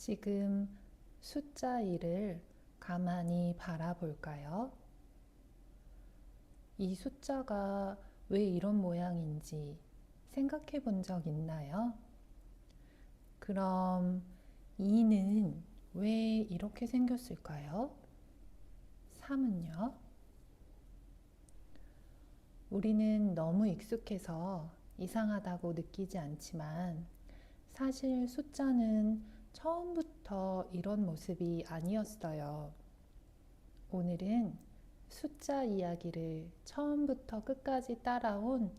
지금 숫자 1을 가만히 바라볼까요? 이 숫자가 왜 이런 모양인지 생각해 본 적 있나요? 그럼 2는 왜 이렇게 생겼을까요? 3은요? 우리는 너무 익숙해서 이상하다고 느끼지 않지만 사실 숫자는 처음부터 이런 모습이 아니었어요. 오늘은 숫자 이야기를 처음부터 끝까지 따라온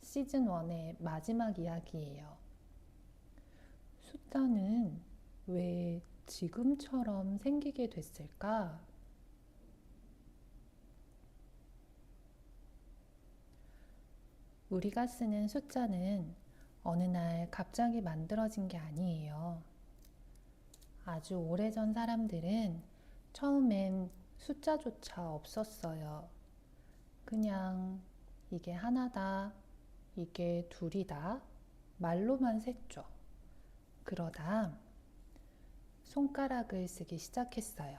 시즌 1의 마지막 이야기예요. 숫자는 왜 지금처럼 생기게 됐을까? 우리가 쓰는 숫자는 어느 날 갑자기 만들어진 게 아니에요. 아주 오래전 사람들은 처음엔 숫자조차 없었어요. 그냥 이게 하나다, 이게 둘이다, 말로만 셌죠. 그러다 손가락을 쓰기 시작했어요.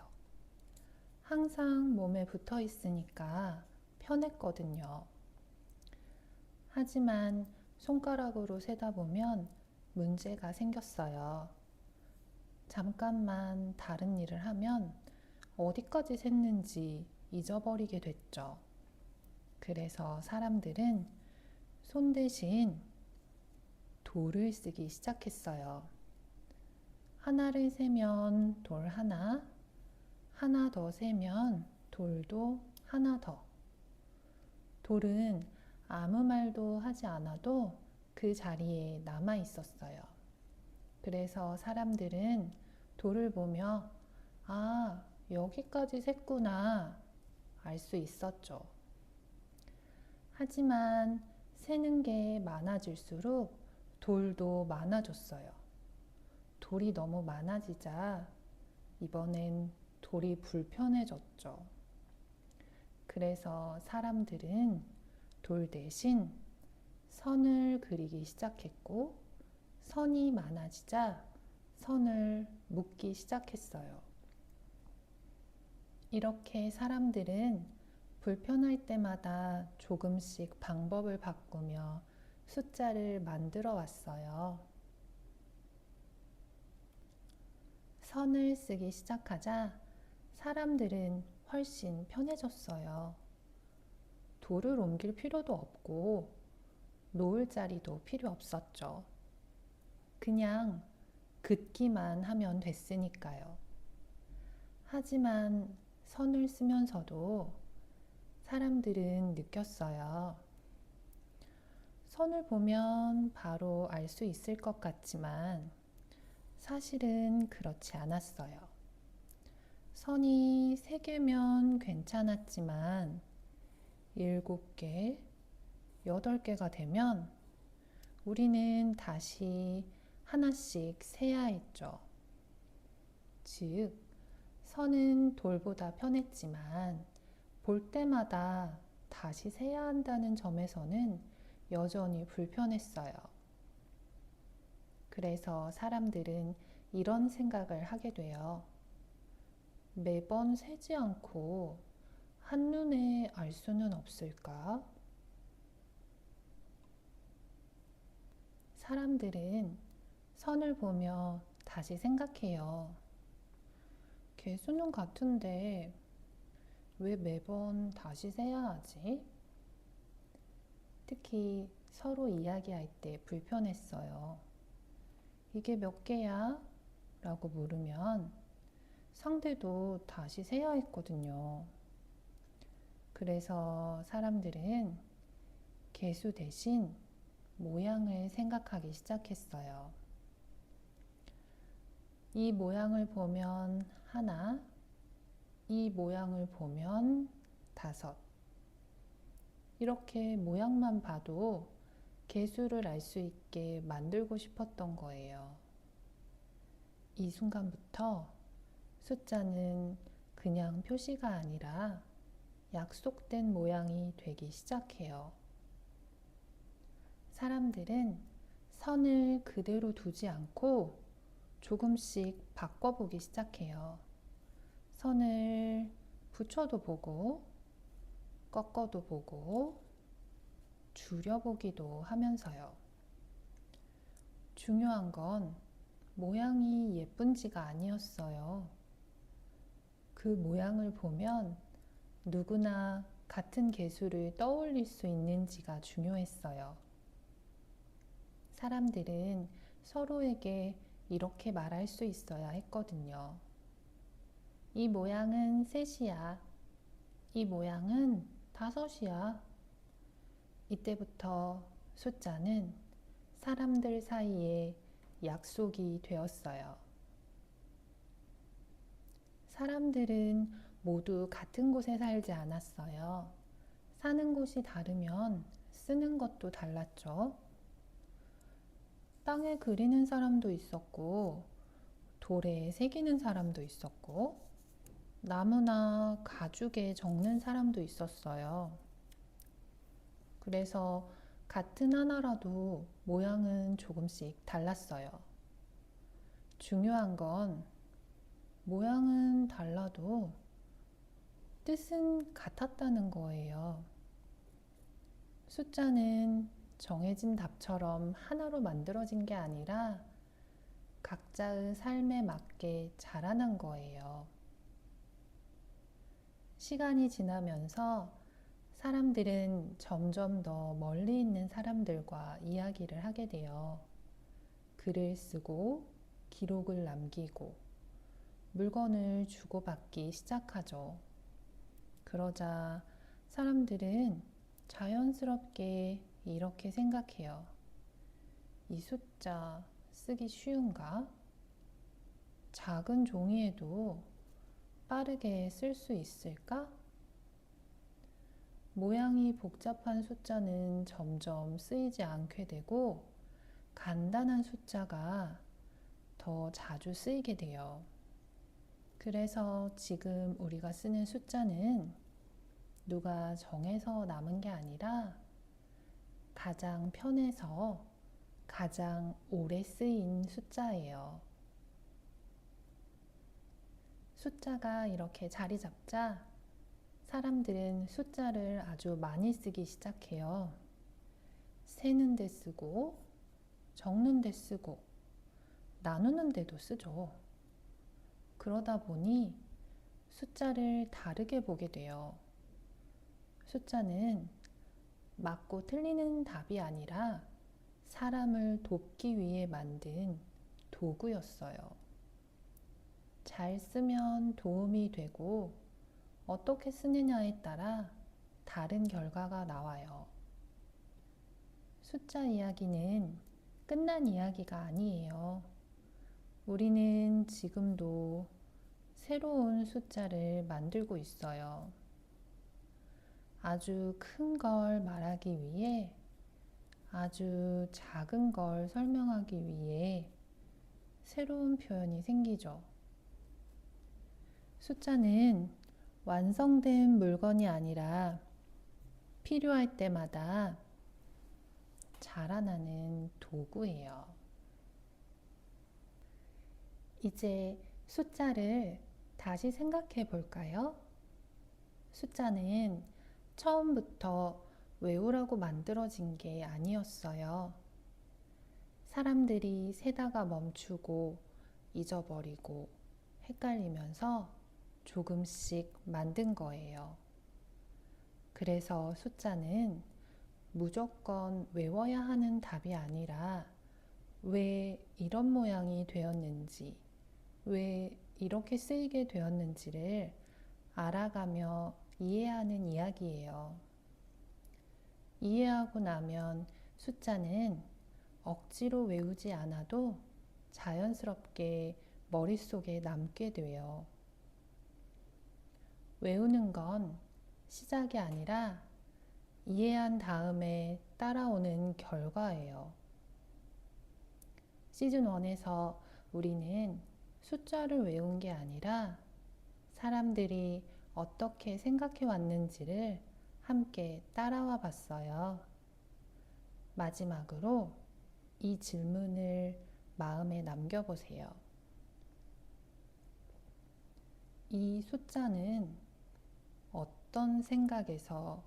항상 몸에 붙어 있으니까 편했거든요. 하지만 손가락으로 세다 보면 문제가 생겼어요. 잠깐만 다른 일을 하면 어디까지 샜는지 잊어버리게 됐죠. 그래서 사람들은 손 대신 돌을 쓰기 시작했어요. 하나를 세면 돌 하나, 하나 더 세면 돌도 하나 더. 돌은 아무 말도 하지 않아도 그 자리에 남아 있었어요. 그래서 사람들은 돌을 보며 아, 여기까지 샜구나 알 수 있었죠. 하지만 세는 게 많아질수록 돌도 많아졌어요. 돌이 너무 많아지자 이번엔 돌이 불편해졌죠. 그래서 사람들은 돌 대신 선을 그리기 시작했고, 선이 많아지자 선을 묶기 시작했어요. 이렇게 사람들은 불편할 때마다 조금씩 방법을 바꾸며 숫자를 만들어 왔어요. 선을 쓰기 시작하자 사람들은 훨씬 편해졌어요. 돌을 옮길 필요도 없고 놓을 자리도 필요 없었죠. 그냥 긋기만 하면 됐으니까요. 하지만 선을 쓰면서도 사람들은 느꼈어요. 선을 보면 바로 알 수 있을 것 같지만 사실은 그렇지 않았어요. 선이 3개면 괜찮았지만 7개, 8개가 되면 우리는 다시 하나씩 세야 했죠. 즉, 선은 돌보다 편했지만 볼 때마다 다시 세야 한다는 점에서는 여전히 불편했어요. 그래서 사람들은 이런 생각을 하게 돼요. 매번 세지 않고 한눈에 알 수는 없을까? 사람들은 선을 보며 다시 생각해요. 개수는 같은데 왜 매번 다시 세야 하지? 특히 서로 이야기할 때 불편했어요. 이게 몇 개야? 라고 물으면 상대도 다시 세야 했거든요. 그래서 사람들은 개수 대신 모양을 생각하기 시작했어요. 이 모양을 보면 하나, 이 모양을 보면 5. 이렇게 모양만 봐도 개수를 알 수 있게 만들고 싶었던 거예요. 이 순간부터 숫자는 그냥 표시가 아니라 약속된 모양이 되기 시작해요. 사람들은 선을 그대로 두지 않고 조금씩 바꿔보기 시작해요. 선을 붙여도 보고, 꺾어도 보고, 줄여보기도 하면서요. 중요한 건 모양이 예쁜지가 아니었어요. 그 모양을 보면 누구나 같은 개수를 떠올릴 수 있는지가 중요했어요. 사람들은 서로에게 이렇게 말할 수 있어야 했거든요. 이 모양은 3이야. 이 모양은 5이야. 이때부터 숫자는 사람들 사이에 약속이 되었어요. 사람들은 모두 같은 곳에 살지 않았어요. 사는 곳이 다르면 쓰는 것도 달랐죠. 땅에 그리는 사람도 있었고, 돌에 새기는 사람도 있었고, 나무나 가죽에 적는 사람도 있었어요. 그래서 같은 하나라도 모양은 조금씩 달랐어요. 중요한 건 모양은 달라도 뜻은 같았다는 거예요. 숫자는 정해진 답처럼 하나로 만들어진 게 아니라 각자의 삶에 맞게 자라난 거예요. 시간이 지나면서 사람들은 점점 더 멀리 있는 사람들과 이야기를 하게 돼요. 글을 쓰고 기록을 남기고 물건을 주고받기 시작하죠. 그러자 사람들은 자연스럽게 이렇게 생각해요. 이 숫자 쓰기 쉬운가? 작은 종이에도 빠르게 쓸 수 있을까? 모양이 복잡한 숫자는 점점 쓰이지 않게 되고 간단한 숫자가 더 자주 쓰이게 돼요. 그래서 지금 우리가 쓰는 숫자는 누가 정해서 남은 게 아니라 가장 편해서 가장 오래 쓰인 숫자예요. 숫자가 이렇게 자리 잡자 사람들은 숫자를 아주 많이 쓰기 시작해요. 세는 데 쓰고, 적는 데 쓰고, 나누는 데도 쓰죠. 그러다 보니 숫자를 다르게 보게 돼요. 숫자는 맞고 틀리는 답이 아니라 사람을 돕기 위해 만든 도구였어요. 잘 쓰면 도움이 되고 어떻게 쓰느냐에 따라 다른 결과가 나와요. 숫자 이야기는 끝난 이야기가 아니에요. 우리는 지금도 새로운 숫자를 만들고 있어요. 아주 큰 걸 말하기 위해 아주 작은 걸 설명하기 위해 새로운 표현이 생기죠. 숫자는 완성된 물건이 아니라 필요할 때마다 자라나는 도구예요. 이제 숫자를 다시 생각해 볼까요? 숫자는 처음부터 외우라고 만들어진 게 아니었어요. 사람들이 세다가 멈추고 잊어버리고 헷갈리면서 조금씩 만든 거예요. 그래서 숫자는 무조건 외워야 하는 답이 아니라 왜 이런 모양이 되었는지, 왜 이렇게 쓰이게 되었는지를 알아가며 이해하는 이야기예요. 이해하고 나면 숫자는 억지로 외우지 않아도 자연스럽게 머릿속에 남게 돼요. 외우는 건 시작이 아니라 이해한 다음에 따라오는 결과예요. 시즌 1에서 우리는 숫자를 외운 게 아니라 사람들이 어떻게 생각해 왔는지를 함께 따라와 봤어요. 마지막으로 이 질문을 마음에 남겨보세요. 이 숫자는 어떤 생각에서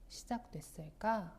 시작됐을까?